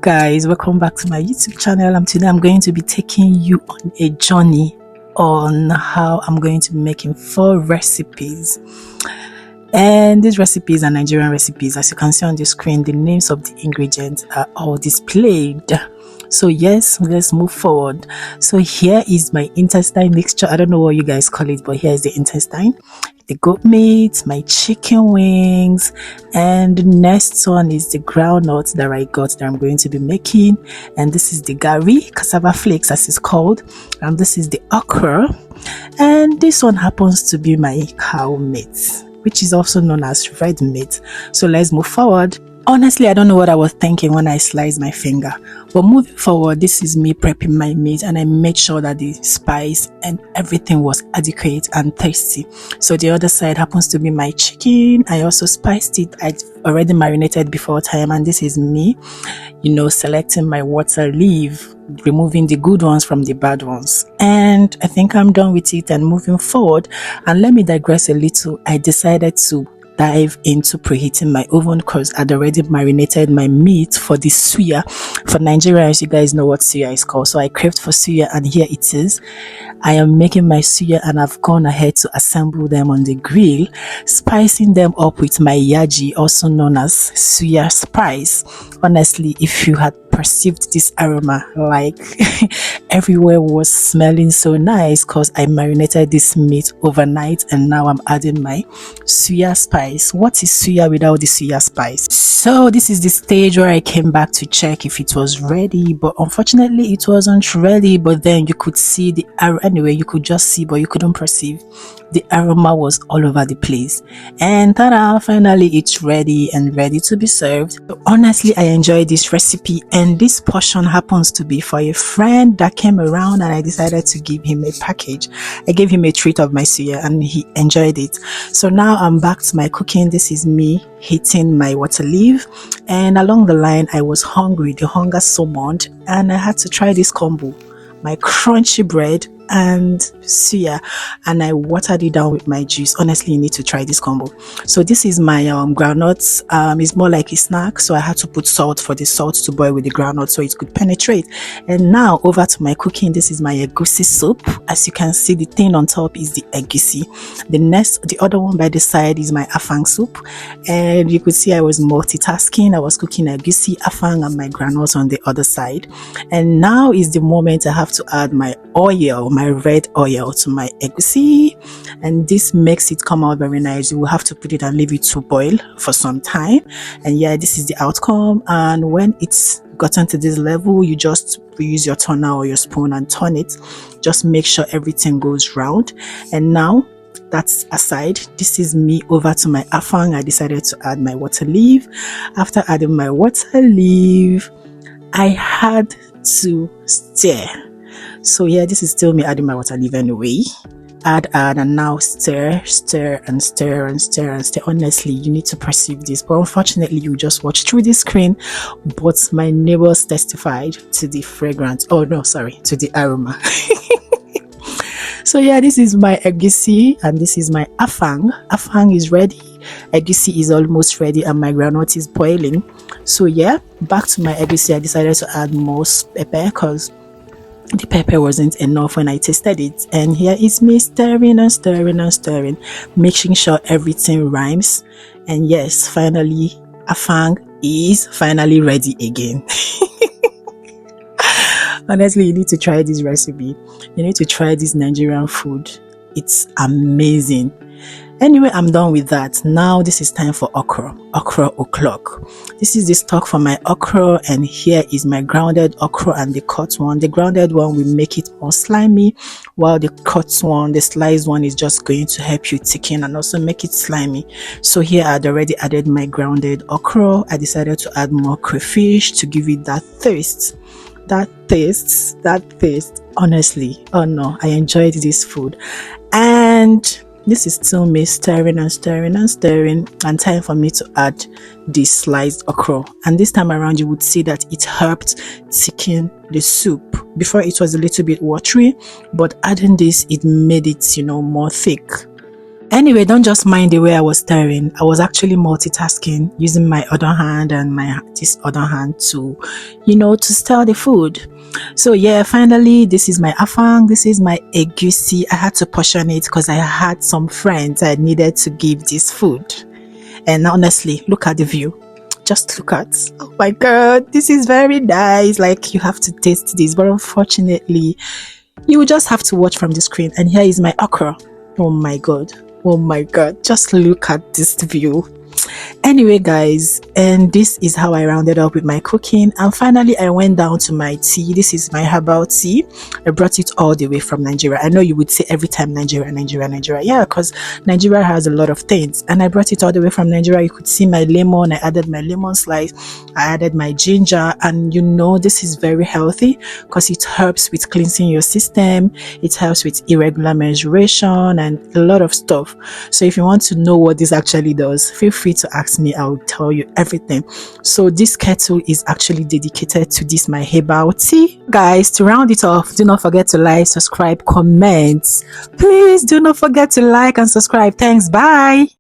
guys, welcome back to my YouTube channel, and today I'm going to be taking you on a journey on how I'm going to be making 4 recipes. And these recipes are Nigerian recipes. As you can see on the screen, the names of the ingredients are all displayed. So yes, let's move forward. So here is my intestine mixture. I don't know what you guys call it, but here is the intestine, the goat meat, my chicken wings, and the next one is the groundnut that I got that I'm going to be making. And this is the gari, cassava flakes as it's called, and this is the okra, and this one happens to be my cow meat, which is also known as red meat. So let's move forward. Honestly, I don't know what I was thinking when I sliced my finger, but moving forward, this is me prepping my meat, and I made sure that the spice and everything was adequate and tasty. So the other side happens to be my chicken. I also spiced it. I already marinated before time, and this is me, selecting my water leaf, removing the good ones from the bad ones. And I think I'm done with it and moving forward. And let me digress a little. I decided to dive into preheating my oven because I'd already marinated my meat for the suya. For Nigerians, you guys know what suya is called. So I craved for suya, and here it is. I am making my suya, and I've gone ahead to assemble them on the grill, spicing them up with my yaji, also known as suya spice. Honestly, if you had perceived this aroma, like everywhere was smelling so nice because I marinated this meat overnight, and now I'm adding my suya spice. What is suya without the suya spice? So this is the stage where I came back to check if it was ready, but unfortunately it wasn't ready. But then you could see the aroma. Anyway, you could just see, but you couldn't perceive. The aroma was all over the place, and ta-da, finally it's ready and ready to be served. So honestly, I enjoyed this recipe, and this portion happens to be for a friend that came around, and I decided to give him a package. I gave him a treat of my suya, and he enjoyed it. So now I'm back to my cooking. This is me heating my water leaf, and along the line I was hungry. The hunger summoned, and I had to try this combo, my crunchy bread and suya, and I watered it down with my juice. Honestly, you need to try this combo. So this is my groundnuts. It's more like a snack, so I had to put salt for the salt to boil with the groundnut so it could penetrate. And now over to my cooking. This is my egusi soup. As you can see, the thing on top is the egusi. The other one by the side is my afang soup, and you could see I was multitasking. I was cooking egusi, afang, and my groundnuts on the other side. And now is the moment I have to add my oil, my red oil, to my egusi, and this makes it come out very nice. You will have to put it and leave it to boil for some time, and yeah, this is the outcome. And when it's gotten to this level, you just use your turner or your spoon and turn it. Just make sure everything goes round. And now that's aside, this is me over to my afang. I decided to add my water leaf. After adding my water leaf, I had to stir. So yeah, this is still me adding my water leaf anyway. Add, and now stir. Honestly, you need to perceive this, but unfortunately you just watch through the screen. But my neighbors testified to the fragrance, to the aroma. So yeah, this is my egusi, and this is my afang. Afang is ready, egusi is almost ready, and my groundnut is boiling. So yeah, back to my egusi. I decided to add more pepper because the pepper wasn't enough when I tasted it. And here is me stirring, making sure everything rhymes. And yes, finally afang is finally ready again. Honestly, you need to try this recipe. You need to try this Nigerian food. It's amazing. Anyway, I'm done with that. Now this is time for okra o'clock. This is the stock for my okra, and here is my grounded okra and the cut one. The grounded one will make it more slimy, while the cut one, the sliced one, is just going to help you thicken and also make it slimy. So here I'd already added my grounded okra. I decided to add more crayfish to give it that taste. Honestly, oh no, I enjoyed this food. And this is still me stirring, and time for me to add the sliced okra. And this time around, you would see that it helped thicken the soup. Before, it was a little bit watery, but adding this, it made it more thick. Anyway, don't just mind the way I was stirring. I was actually multitasking, using my other hand and this other hand to, to stir the food. So yeah, finally, this is my Afang. This is my Egusi. I had to portion it because I had some friends I needed to give this food. And honestly, look at the view. Just look at. Oh my God, this is very nice. Like, you have to taste this, but unfortunately, you will just have to watch from the screen. And here is my okra. Oh my God. Oh my God. Just look at this view. Anyway, guys, and this is how I rounded up with my cooking. And finally, I went down to my tea. This is my herbal tea. I brought it all the way from Nigeria. I know you would say every time Nigeria, Nigeria, Nigeria. Yeah, because Nigeria has a lot of things. And I brought it all the way from Nigeria. You could see my lemon. I added my lemon slice. I added my ginger. And this is very healthy because it helps with cleansing your system. It helps with irregular menstruation and a lot of stuff. So if you want to know what this actually does, feel free to ask me. I'll tell you everything. So this kettle is actually dedicated to this my herbal tea. Guys, to round it off, do not forget to like, subscribe, comment. Please do not forget to like and subscribe. Thanks. Bye.